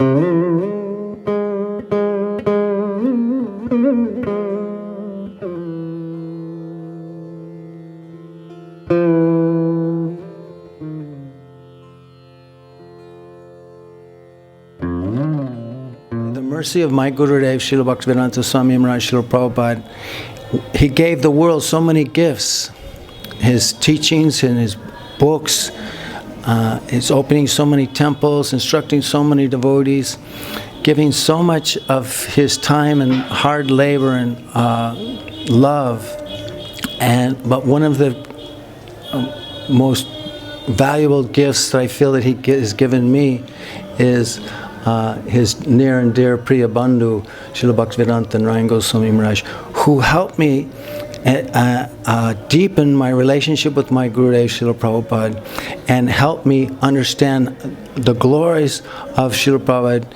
Mercy of my Gurudev, Srila Bhaktivedanta Swami Maharaja, Srila Prabhupada, he gave the world so many gifts. His teachings and his books, his opening so many temples, instructing so many devotees, giving so much of his time and hard labor and love. But one of the most valuable gifts that I feel that he has given me is his near and dear Priya Bandhu, Srila Bhaktivedanta Narayan Goswami Maharaj, who helped me deepen my relationship with my Gurudev, Srila Prabhupada, and helped me understand the glories of Srila Prabhupada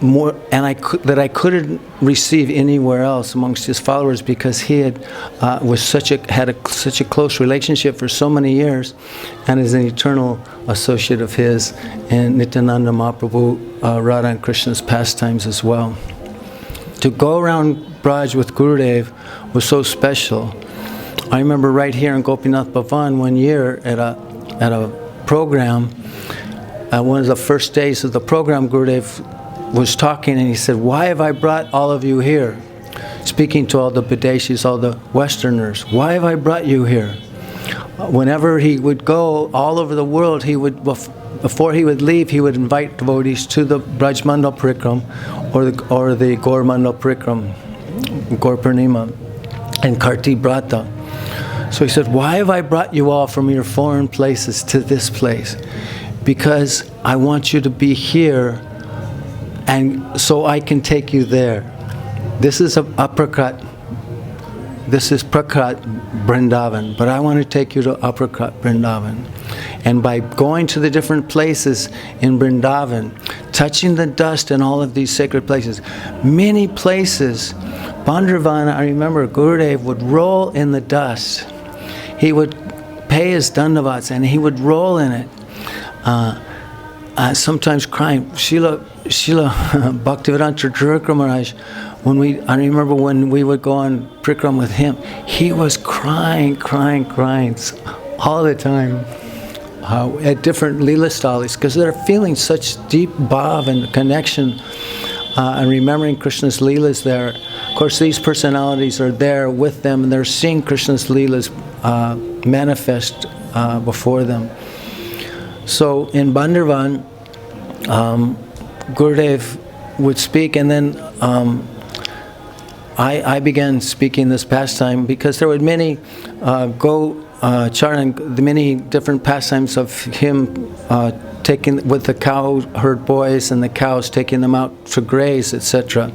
more, and that I couldn't receive anywhere else amongst his followers, because he had such a close relationship for so many years, and is an eternal associate of his in Nityananda Mahaprabhu, Radha and Krishna's pastimes as well. To go around Braj with Gurudev was so special. I remember right here in Gopinath Bhavan one year at a program, one of the first days of the program, Gurudev was talking and he said, "Why have I brought all of you here?" Speaking to all the Bideshis, all the Westerners. "Why have I brought you here?" Whenever he would go all over the world, he would, before he would leave, he would invite devotees to the Braj Mandal Parikram or the Gaur Mandal Parikram, Gaur Purnima, and Karti Brata. So he said, "Why have I brought you all from your foreign places to this place? Because I want you to be here, and so I can take you there. This is This is Prakrat Vrindavan, but I want to take you to Prakrat Vrindavan." And by going to the different places in Vrindavan, touching the dust in all of these sacred places, many places, Bandharvan, I remember Gurudev would roll in the dust. He would pay his dandavats and he would roll in it, sometimes crying. Srila Bhaktivedanta Tirtha Maharaj, I remember when we would go on Prikram with him, he was crying all the time at different Leela Stalis, because they're feeling such deep bhav and connection and remembering Krishna's Leelas there. Of course, these personalities are there with them and they're seeing Krishna's Leelas manifest before them. So in Bandharvan, Gurudev would speak, and then I began speaking this pastime because there were many Charan, the many different pastimes of him taking with the cow herd boys and the cows, taking them out to graze, etc.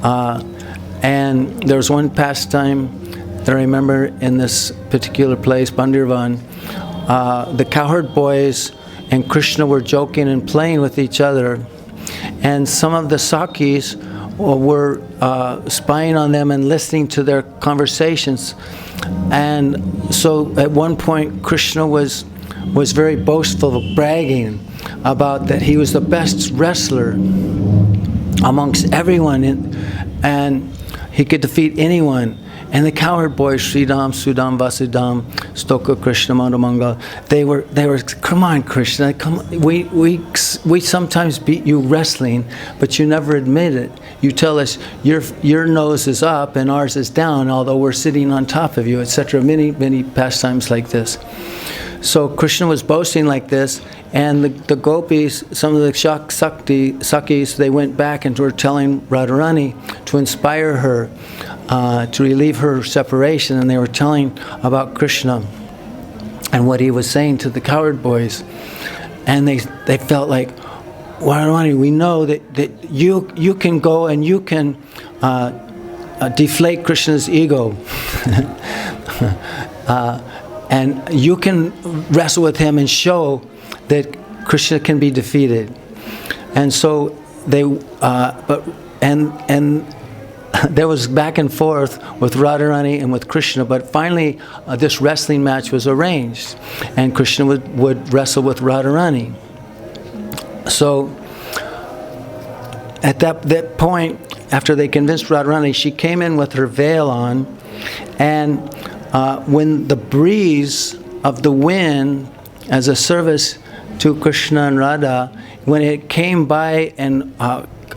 And there was one pastime that I remember in this particular place, Bandharvan. The cowherd boys and Krishna were joking and playing with each other, and some of the Sakis were spying on them and listening to their conversations. And so at one point Krishna was very boastful, bragging about that he was the best wrestler amongst everyone, and he could defeat anyone. And the cowherd boys, Sridam, Sudam, Vasudam, Stoka, Krishna, Madhamangal, they were, "Come on, Krishna, come on. We sometimes beat you wrestling, but you never admit it. You tell us your nose is up and ours is down, although we're sitting on top of you," etc. Many pastimes like this. So Krishna was boasting like this, and the gopis, some of the Sakis, they went back and were telling Radharani to inspire her, to relieve her separation, and they were telling about Krishna and what he was saying to the cowherd boys. And they felt like, "Radharani, we know that you can go and you can deflate Krishna's ego. And you can wrestle with him and show that Krishna can be defeated." And so there was back and forth with Radharani and with Krishna, but finally this wrestling match was arranged, and Krishna would wrestle with Radharani. So at that point, after they convinced Radharani, she came in with her veil on, and when the breeze of the wind, as a service to Krishna and Radha, when it came by and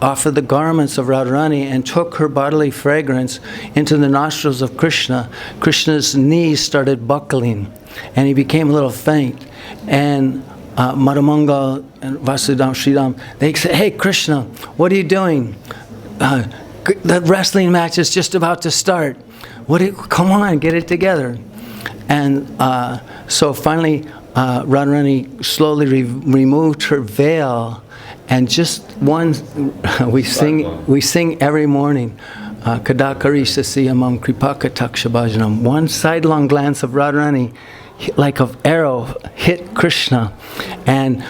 offered the garments of Radharani and took her bodily fragrance into the nostrils of Krishna, Krishna's knees started buckling, and he became a little faint. And Madhamangal and Vasudam Sridham, they said, "Hey Krishna, what are you doing? The wrestling match is just about to start. Come on, get it together." And so finally, Radharani slowly removed her veil, and just one, we sing every morning, Kadakarisha Siyamam Kripakataksha Bhajanam. One sidelong glance of Radharani, like an arrow, hit Krishna and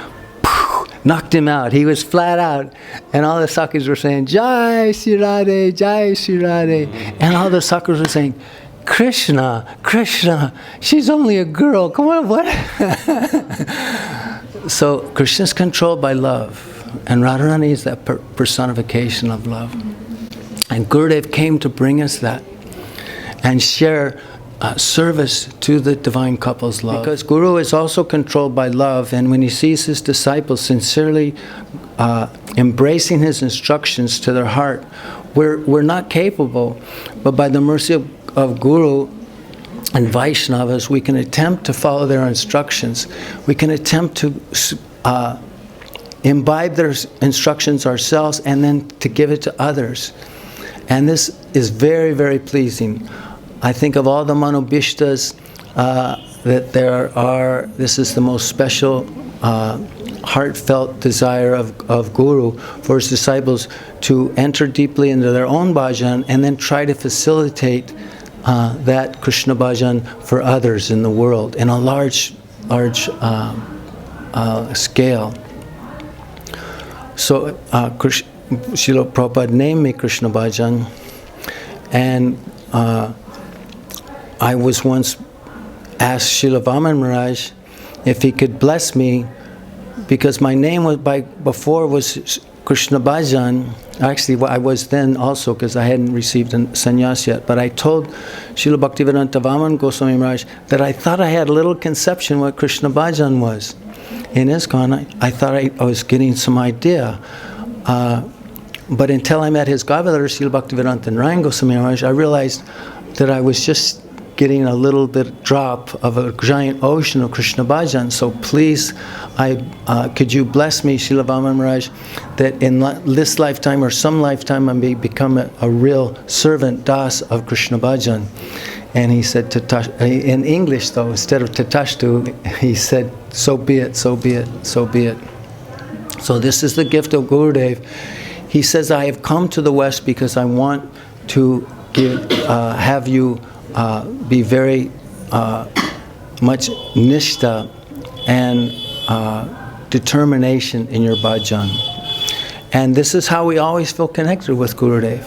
knocked him out. He was flat out, and all the Sakhis were saying, "Jai Shri Radhe, Jai Shri Radhe," and all the Sakhis were saying, "Krishna, Krishna, she's only a girl, come on, what?" So Krishna is controlled by love, and Radharani is that personification of love. And Gurudev came to bring us that and share service to the divine couple's love. Because Guru is also controlled by love, and when he sees his disciples sincerely embracing his instructions to their heart, we're not capable, but by the mercy of Guru and Vaishnavas, we can attempt to follow their instructions. We can attempt to imbibe their instructions ourselves and then to give it to others. And this is very, very pleasing. I think of all the Manobhishtas that there are, this is the most special, heartfelt desire of Guru for his disciples to enter deeply into their own bhajan and then try to facilitate that Krishna bhajan for others in the world in a large scale. So Srila Prabhupada named me Krishna bhajan, and I was once asked Srila Vaman Maharaj if he could bless me, because my name was before was Krishna Bhajan. Actually, I was then also, because I hadn't received a sannyas yet. But I told Srila Bhaktivedanta Vaman Goswami Maharaj that I thought I had a little conception what Krishna Bhajan was. In ISKCON, I thought I was getting some idea. But until I met his godbrother, Srila Bhaktivedanta Narayan Goswami Maharaj, I realized that I was just getting a little bit drop of a giant ocean of Krishna bhajan. So please, could you bless me, Srila Vaman Maharaj, that in this lifetime or some lifetime I may become a real servant, das of Krishna bhajan. And he said, in English though, instead of tatashtu, he said, "So be it, so be it, so be it." So this is the gift of Gurudev. He says, "I have come to the West because I want to have you be very much nishta and determination in your bhajan." And this is how we always feel connected with Gurudev.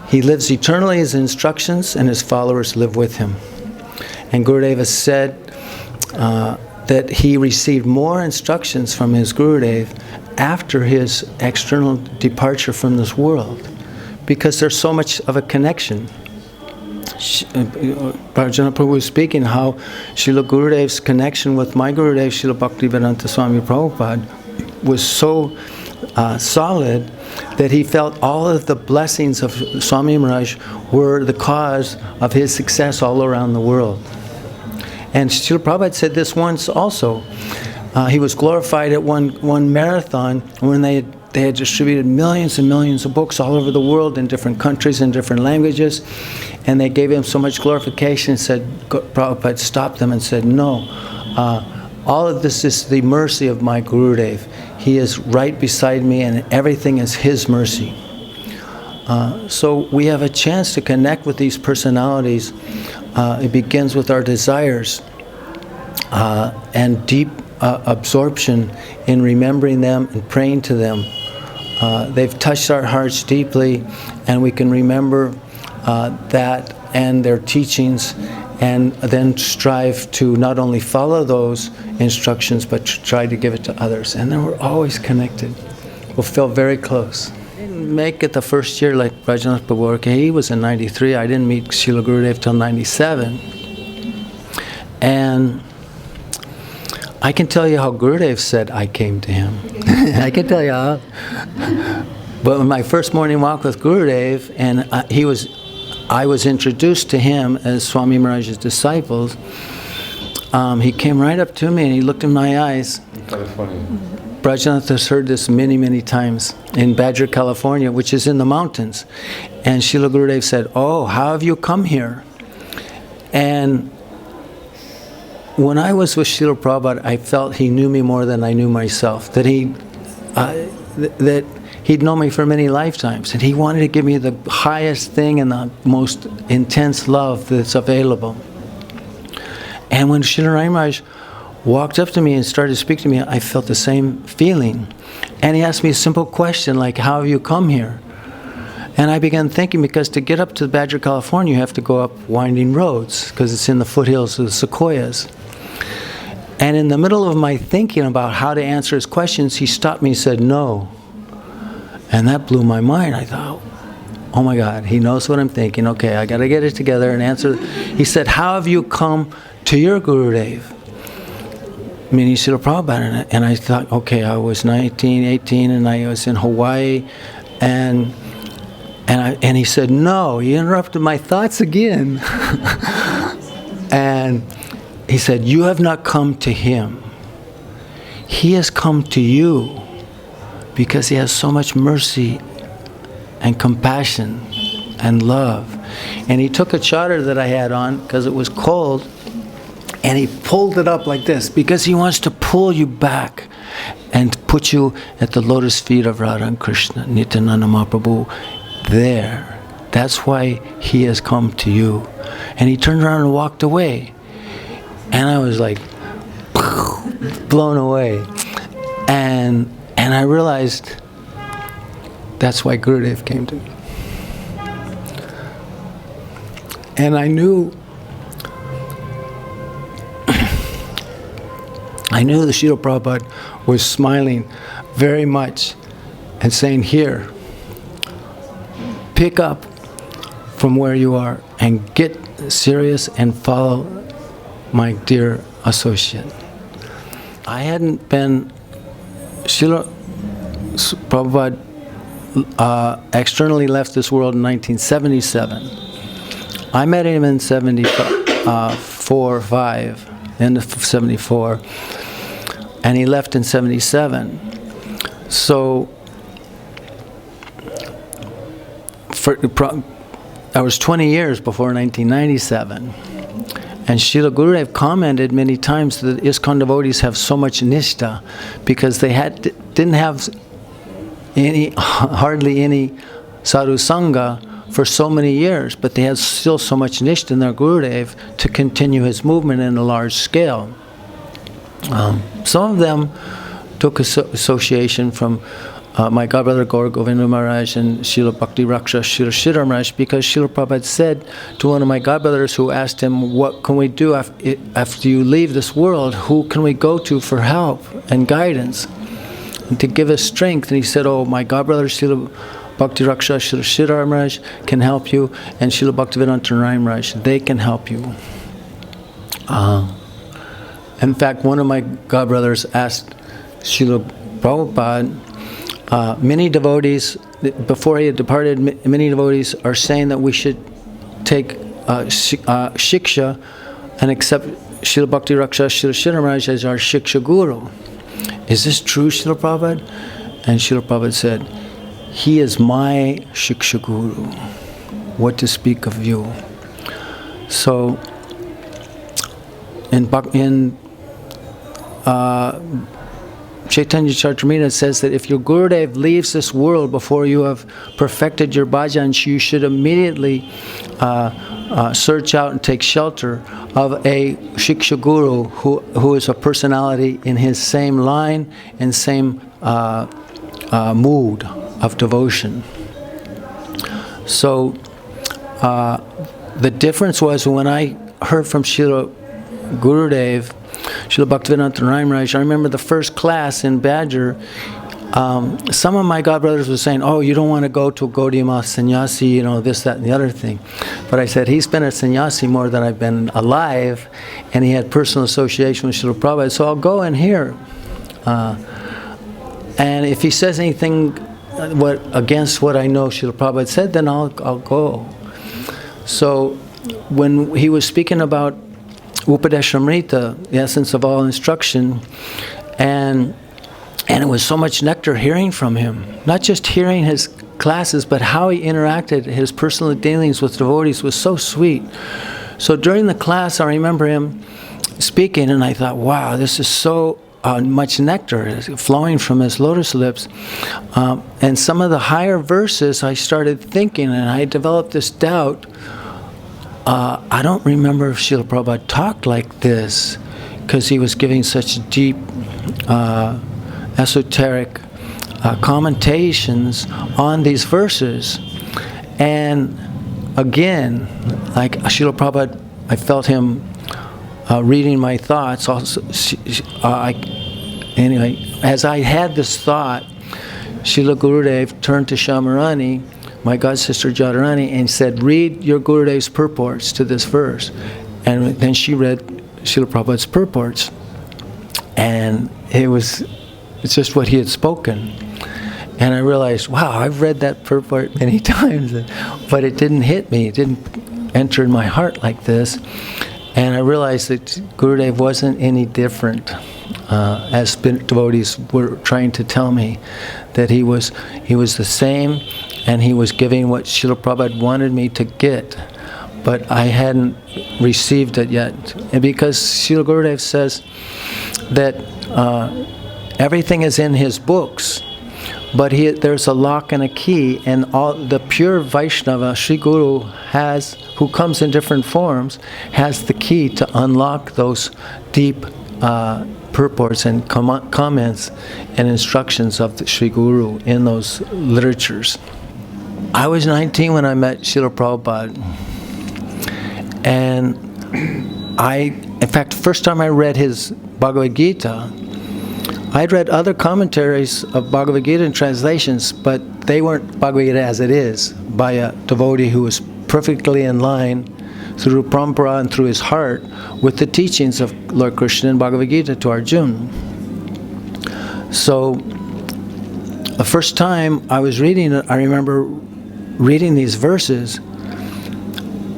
He lives eternally, his instructions, and his followers live with him. And Gurudev has said that he received more instructions from his Gurudev after his external departure from this world, because there's so much of a connection. Bharjana Prabhu was speaking how Srila Gurudev's connection with my Gurudev, Srila Bhaktivedanta Swami Prabhupada, was so solid that he felt all of the blessings of Swami Maharaj were the cause of his success all around the world. And Srila Prabhupada said this once also. He was glorified at one marathon when they had distributed millions and millions of books all over the world in different countries and different languages, and they gave him so much glorification and said, Prabhupada stopped them and said, "No, all of this is the mercy of my Gurudev. He is right beside me and everything is his mercy." So we have a chance to connect with these personalities. It begins with our desires and deep absorption in remembering them and praying to them. They've touched our hearts deeply, and we can remember that and their teachings, and then strive to not only follow those instructions, but to try to give it to others. And then we're always connected. We felt very close. I didn't make it the first year like Rajanath Prabhu. He was in 93. I didn't meet Srila Gurudev till 97. And I can tell you how Gurudev said I came to him. I can tell you how. But my first morning walk with Gurudev, and I was introduced to him as Swami Maharaja's disciples. He came right up to me and he looked in my eyes. Brajanath has heard this many, many times in Badger, California, which is in the mountains. And Srila Gurudev said, "Oh, how have you come here?" And when I was with Srila Prabhupada, I felt he knew me more than I knew myself. That he'd known me for many lifetimes, and he wanted to give me the highest thing and the most intense love that's available. And when Srila Maharaj walked up to me and started to speak to me, I felt the same feeling. And he asked me a simple question like, "How have you come here?" And I began thinking, because to get up to Badger, California, you have to go up winding roads, because it's in the foothills of the sequoias. And in the middle of my thinking about how to answer his questions, he stopped me and said, "No." And that blew my mind. I thought, oh my God, he knows what I'm thinking. Okay, I got to get it together and answer. He said, "How have you come to your Gurudev?" Meaning Srila Prabhupada. And I thought, okay, I was 19, 18, and I was in Hawaii. And he said, "No." He interrupted my thoughts again. And he said, "You have not come to him. He has come to you because he has so much mercy and compassion and love." And he took a chadar that I had on because it was cold, and he pulled it up like this because he wants to pull you back and put you at the lotus feet of Radha and Krishna, Nityananda Mahaprabhu. There. That's why he has come to you. And he turned around and walked away. And I was like, blown away. And I realized that's why Gurudev came to me. And I knew the Srila Prabhupada was smiling very much and saying, "Here, pick up from where you are and get serious and follow my dear associate." I hadn't been, Srila Prabhupada externally left this world in 1977. I met him in 74, 5, end of 74, and he left in 77. So I was 20 years before 1997. And Srila Gurudev commented many times that ISKCON devotees have so much nishtha because they didn't have hardly any sadhu sangha for so many years, but they had still so much nishtha in their Gurudev to continue his movement in a large scale. Some of them took association from my godbrother Gaur Govinda Maharaj and Srila Bhakti Raksha Srila Sridhar Maharaj, because Srila Prabhupada said to one of my godbrothers who asked him, "What can we do after you leave this world? Who can we go to for help and guidance and to give us strength?" And he said, "Oh, my godbrother Srila Bhakti Raksha Srila Sridhar Maharaj can help you, and Srila Bhaktivedanta Maharaj, they can help you." In fact, one of my godbrothers asked Srila Prabhupada, many devotees, before he had departed, many devotees are saying that we should take shiksha and accept Srila Bhakti Raksha Srila Sridhar Maharaj as our shiksha guru. Is this true, Srila Prabhupada? And Srila Prabhupada said, "He is my shiksha guru. What to speak of you?" So, in Chaitanya Charitamrita says that if your Gurudev leaves this world before you have perfected your bhajan, you should immediately search out and take shelter of a Shiksha Guru who is a personality in his same line and same mood of devotion. So the difference was when I heard from Srila Gurudev, Srila Bhaktivedanta Maharaj, I remember the first class in Badger, some of my godbrothers were saying, oh, you don't want to go to Gaudiya sannyasi, you know, this, that, and the other thing. But I said, he's been a sannyasi more than I've been alive, and he had personal association with Srila Prabhupada, so I'll go and hear. And if he says anything against what I know Srila Prabhupada said, then I'll go. So when he was speaking about Upadeshamrita, the essence of all instruction, and it was so much nectar hearing from him. Not just hearing his classes, but how he interacted, his personal dealings with devotees was so sweet. So during the class, I remember him speaking, and I thought, wow, this is so much nectar flowing from his lotus lips. And some of the higher verses, I started thinking, and I developed this doubt. I don't remember if Srila Prabhupada talked like this, because he was giving such deep esoteric commentations on these verses. And again, like Srila Prabhupada, I felt him reading my thoughts. Also, anyway, as I had this thought, Srila Gurudev turned to Shamarani, my god sister Jadharani, and said, read your Gurudev's purports to this verse. And then she read Srila Prabhupada's purports. And it's just what he had spoken. And I realized, wow, I've read that purport many times, but it didn't hit me. It didn't enter in my heart like this. And I realized that Gurudev wasn't any different, as devotees were trying to tell me, that he was the same, and he was giving what Srila Prabhupada wanted me to get. But I hadn't received it yet. And because Srila Gurudev says that everything is in his books, but there's a lock and a key, and all the pure Vaishnava, Sri Guru, who comes in different forms, has the key to unlock those deep purports and comments and instructions of the Sri Guru in those literatures. I was 19 when I met Srila Prabhupada, and in fact, the first time I read his Bhagavad Gita, I'd read other commentaries of Bhagavad Gita and translations, but they weren't Bhagavad Gita as it is, by a devotee who was perfectly in line through Parampara and through his heart with the teachings of Lord Krishna in Bhagavad Gita to Arjuna. So, the first time I was reading it, I remember reading these verses,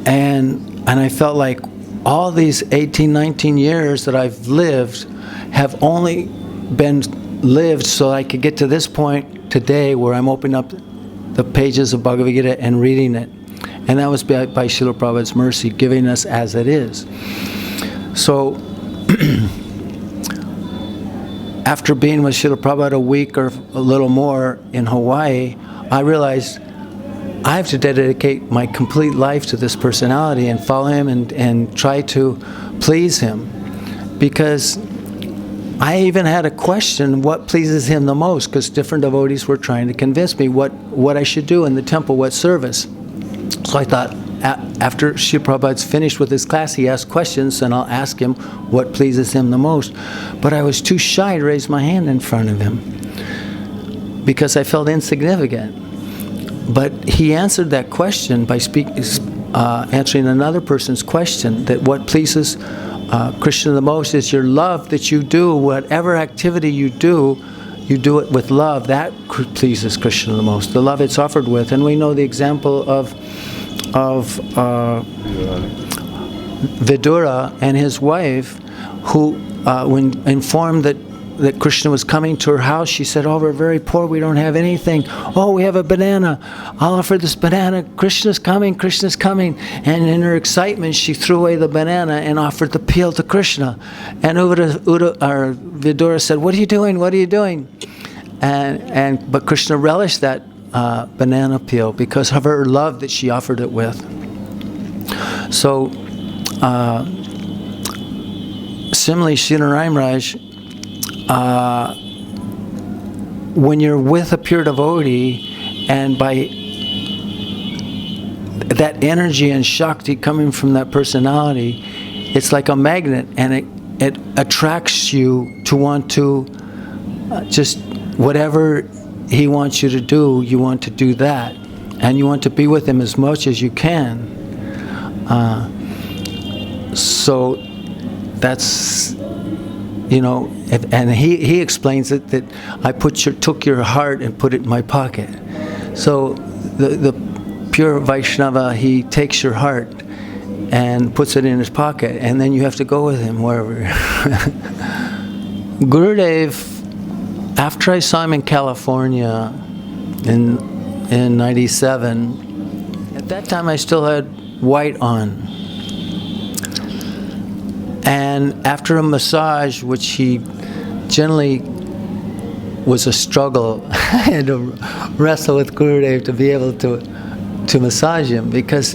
and I felt like all these 18, 19 years that I've lived have only been lived so I could get to this point today where I'm opening up the pages of Bhagavad Gita and reading it. And that was by Srila Prabhupada's mercy, giving us as it is. So, after being with Srila Prabhupada a week or a little more in Hawaii, I realized I have to dedicate my complete life to this personality and follow him and try to please him. Because I even had a question, what pleases him the most? Because different devotees were trying to convince me what I should do in the temple, what service. So I thought, after Srila Prabhupada's finished with his class, he asked questions, and I'll ask him what pleases him the most. But I was too shy to raise my hand in front of him, because I felt insignificant. But he answered that question by answering another person's question, that what pleases Krishna the most is your love that you do, whatever activity you do it with love. That pleases Krishna the most, the love it's offered with. And we know the example of Vidura and his wife, who, when informed that Krishna was coming to her house, she said, oh, we're very poor, we don't have anything. Oh, we have a banana. I'll offer this banana. Krishna's coming, Krishna's coming. And in her excitement, she threw away the banana and offered the peel to Krishna. And Vidura said, what are you doing? What are you doing? But Krishna relished that banana peel because of her love that she offered it with. So, similarly, Srila Raj, when you're with a pure devotee, and by that energy and Shakti coming from that personality, it's like a magnet, and it attracts you to want to just whatever he wants you to do, you want to do that. And you want to be with him as much as you can. So that's, and he explains it that I took your heart and put it in my pocket. So the pure Vaishnava, he takes your heart and puts it in his pocket, and then you have to go with him wherever. Gurudev, after I saw him in California in 97, at that time I still had white on. And after a massage, which he generally was a struggle, I had to wrestle with Gurudev to be able to massage him, because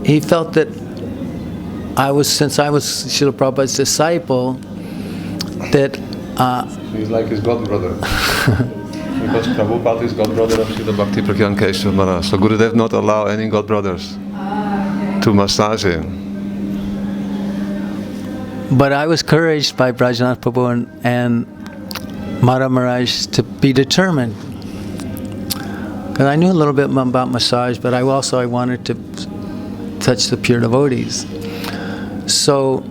he felt that since I was Srila Prabhupada's disciple, that he's like his godbrother. Because Prabhupada is godbrother of Srila Bhakti Pragyan Keshav Maharaj. So Gurudev not allow any godbrothers to massage him. But I was encouraged by Brajanath Prabhu and Maharaja to be determined. Because I knew a little bit about massage, but I wanted to touch the pure devotees. So,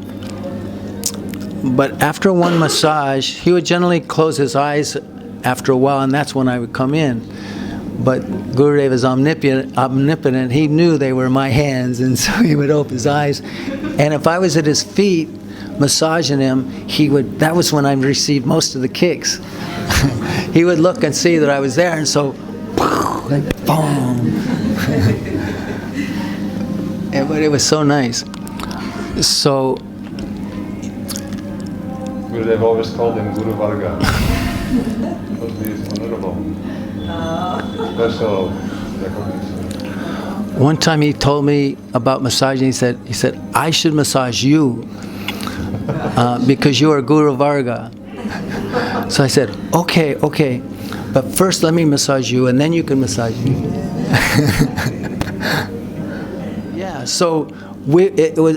but after one massage, he would generally close his eyes after a while, and that's when I would come in. But Gurudev is omnipotent. He knew they were my hands, and so he would open his eyes. And if I was at his feet, massaging him, that was when I received most of the kicks. He would look and see that I was there, and so, like, boom. But it was so nice. So, They've always called him Guru Varga. Because he is honorable. Special recognition. One time he told me about massaging. He said, I should massage you because you are Guru Varga. So I said, okay, but first let me massage you, and then you can massage me. Yeah. So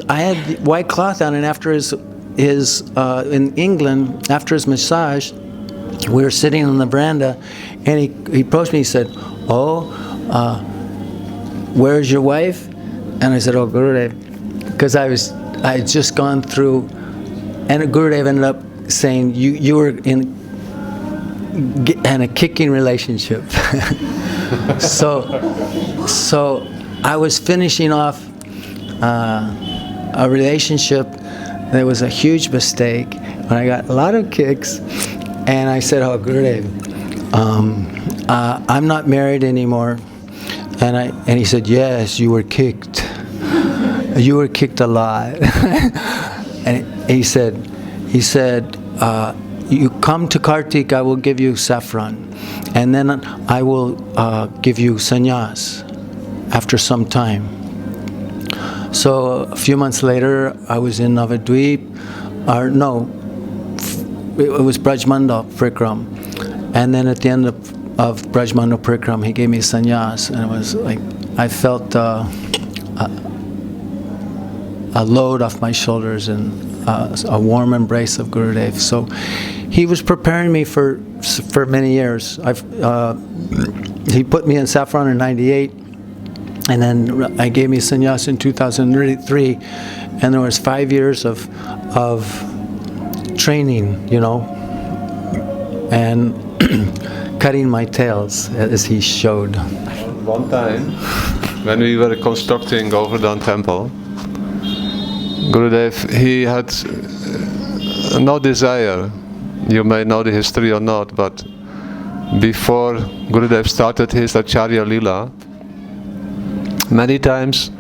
I had white cloth on, and after his in England, after his massage, we were sitting on the veranda, and he approached me. He said, where's your wife? And I said, Gurudev, because I had just gone through, and Gurudev ended up saying, you were in a kicking relationship. So I was finishing off a relationship. There was a huge mistake, and I got a lot of kicks, and I said, Gurudev, I'm not married anymore. And he said, yes, you were kicked. You were kicked a lot. And he said, you come to Kartik, I will give you saffron, and then I will give you sannyas after some time. So a few months later, I was in Navadvip, it was Brajmandal Prikram, and then at the end of Brajmandal Prikram, he gave me sannyas, and it was like I felt a load off my shoulders and a warm embrace of Gurudev. So he was preparing me for many years. He put me in saffron in '98. And then I gave me sannyas in 2003, and there was 5 years of training, and cutting my tails, as he showed. One time, when we were constructing Govardhan Temple, Gurudev, he had no desire. You may know the history or not, but before Gurudev started his Acharya Lila, many times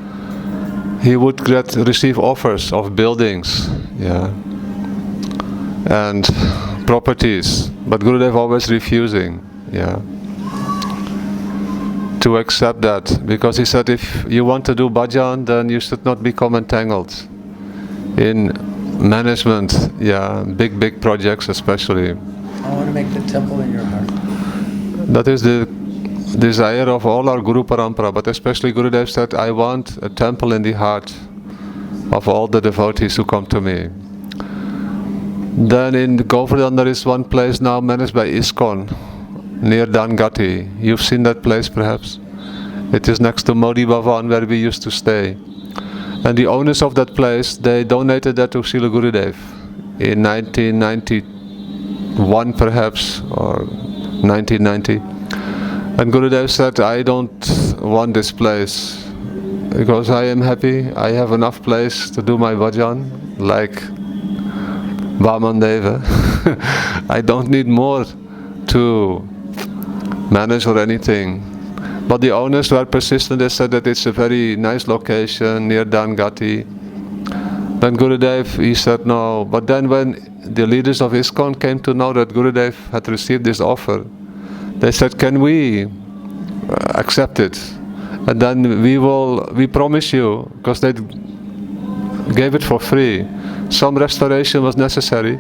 he would receive offers of buildings, and properties, but Gurudev always refusing, to accept that, because he said, if you want to do bhajan, then you should not become entangled in management, big projects especially. I want to make the temple in your heart. That is the desire of all our Guru Parampara, but especially Gurudev said, I want a temple in the heart of all the devotees who come to me. Then in Govardhan there is one place now managed by ISKCON, near Dangati. You've seen that place perhaps? It is next to Modi Bhavan where we used to stay. And the owners of that place, they donated that to Srila Gurudev in 1991 perhaps, or 1990. And Gurudev said, I don't want this place because I am happy, I have enough place to do my bhajan, like Vamandeva. I don't need more to manage or anything. But the owners were persistent. They said that it's a very nice location near Dangati. Then Gurudev, he said no. But then when the leaders of ISKCON came to know that Gurudev had received this offer, they said, can we accept it? And then we promise you, because they gave it for free. Some restoration was necessary.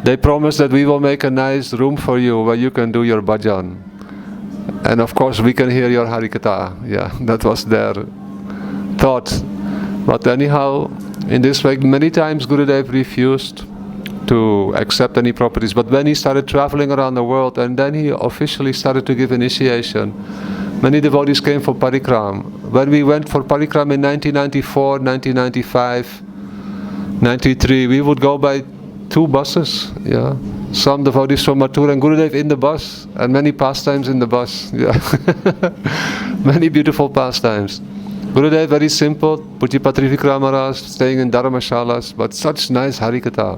They promised that we will make a nice room for you where you can do your bhajan. And of course we can hear your Harikatha. Yeah, that was their thought. But anyhow, in this way, many times Gurudev refused to accept any properties. But when he started traveling around the world and then he officially started to give initiation, many devotees came for parikram. When we went for parikram in 1994, 1995, 93, we would go by 2 buses. Yeah, some devotees from Mathura and Gurudev in the bus, and many pastimes in the bus. Yeah, many beautiful pastimes. Gurudev very simple, Pujapatri Vikramaras, staying in dharmashalas, but such nice Harikatha.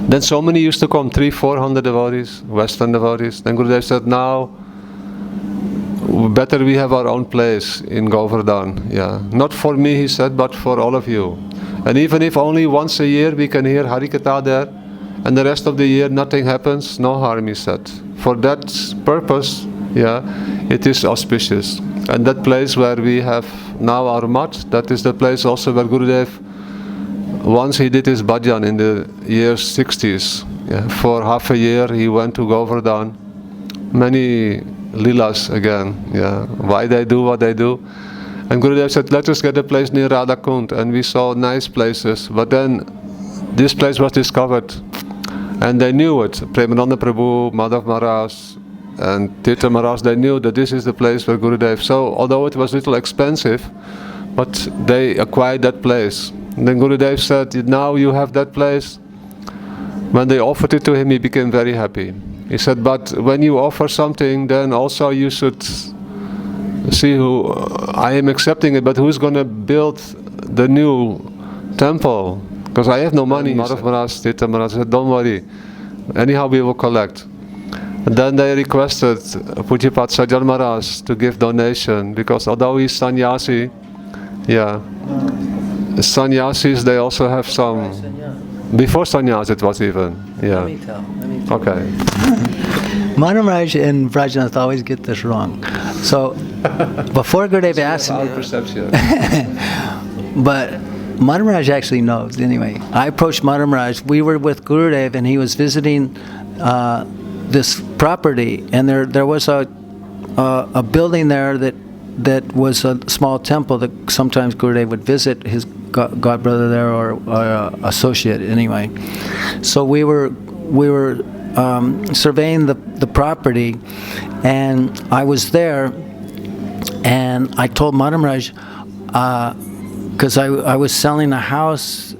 Then so many used to come, 300-400 devotees, Western devotees. Then Gurudev said, now better we have our own place in Govardhan. Yeah, not for me, he said, but for all of you. And even if only once a year we can hear Harikatha there, and the rest of the year nothing happens, no harm, he said. For that purpose, yeah, it is auspicious. And that place where we have now our mat, that is the place also where Gurudev, once he did his bhajan in the years 60s. Yeah, for half a year he went to Govardhan. Many lilas again, yeah, why they do what they do. And Gurudev said, let us get a place near Radhakund. And we saw nice places. But then this place was discovered. And they knew it. Premananda Prabhu, Madhav Maharaj, and Tirtha Maharaj, they knew that this is the place where Gurudev. So, although it was a little expensive, but they acquired that place. And then Gurudev said, now you have that place. When they offered it to him, he became very happy. He said, but when you offer something, then also you should see who, I am accepting it, but who's going to build the new temple? Because I have no money. Madhav Maharaj, Tirtha Maharaj said, don't worry. Anyhow, we will collect. And then they requested Pujapat Sajjana Maharaj to give donation, because although he's sannyasi, yeah, sannyasis, they also have some, before sannyas it was even, yeah. Let me tell. Okay. Maharaja and Vrajanath always get this wrong. So, before Gurudev asked me, perception. but Maharaja actually knows anyway. I approached Maharaja. We were with Gurudev and he was visiting this property, and there was a building there that was a small temple that sometimes Gurudev would visit his godbrother there or associate anyway. So we were surveying the property, and I was there, and I told Maharaja, because I was selling a house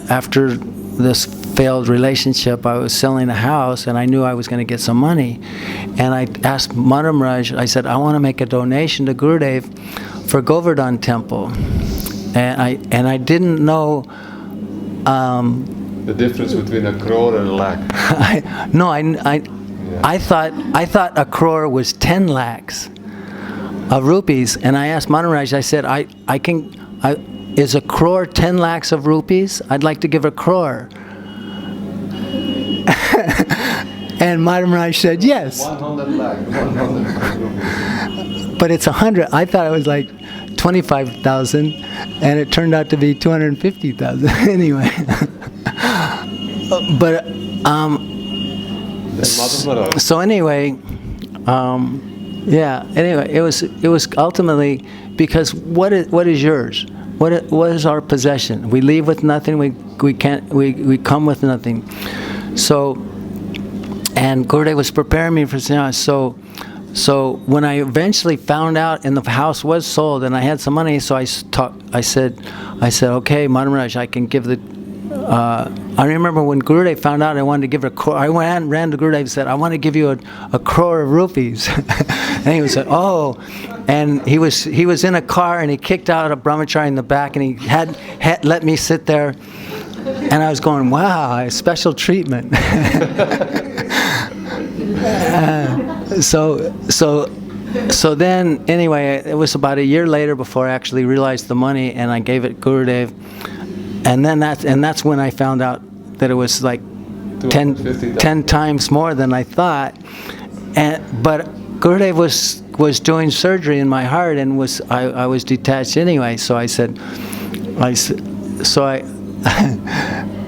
after this failed relationship. I was selling a house, and I knew I was going to get some money. And I asked Maharaja, I said, I want to make a donation to Gurudev for Govardhan temple. And I didn't know the difference between a crore and a lakh. I thought a crore was 10 lakhs of rupees, and I asked Maharaja, I said, is a crore 10 lakhs of rupees? I'd like to give a crore. And Maharaja said, yes. 100 lakh, 100 rupees. But it's 100. I thought it was like 25,000, and it turned out to be 250,000 anyway. But so anyway, yeah. Anyway, it was ultimately because what is yours? what is our possession? We leave with nothing. We come with nothing. So, and Gurudev was preparing me for sannyas. So when I eventually found out, and the house was sold, and I had some money, so I said, okay, Maharaja, I can give the. I remember when Gurudev found out I wanted to give a crore, I ran to Gurudev and said, I want to give you a crore of rupees. And he said, oh. And he was in a car, and he kicked out a brahmachari in the back, and he had let me sit there. And I was going, wow, special treatment. So then, anyway, it was about a year later before I actually realized the money, and I gave it Gurudev. And then that's when I found out that it was like 10 times more than I thought. But Gurudev was doing surgery in my heart, and I was detached anyway. So I said, and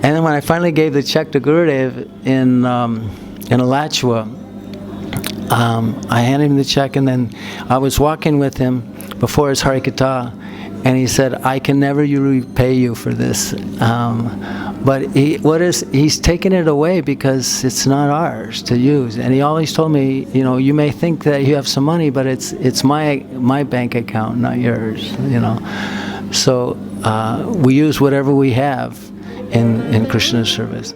then when I finally gave the check to Gurudev in Alachua, I handed him the check, and then I was walking with him before his Harikatha, and he said, I can never repay you for this. But he's taken it away because it's not ours to use. And he always told me, you may think that you have some money, but it's my bank account, not yours. So we use whatever we have in Krishna's service.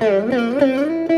Mm-hmm.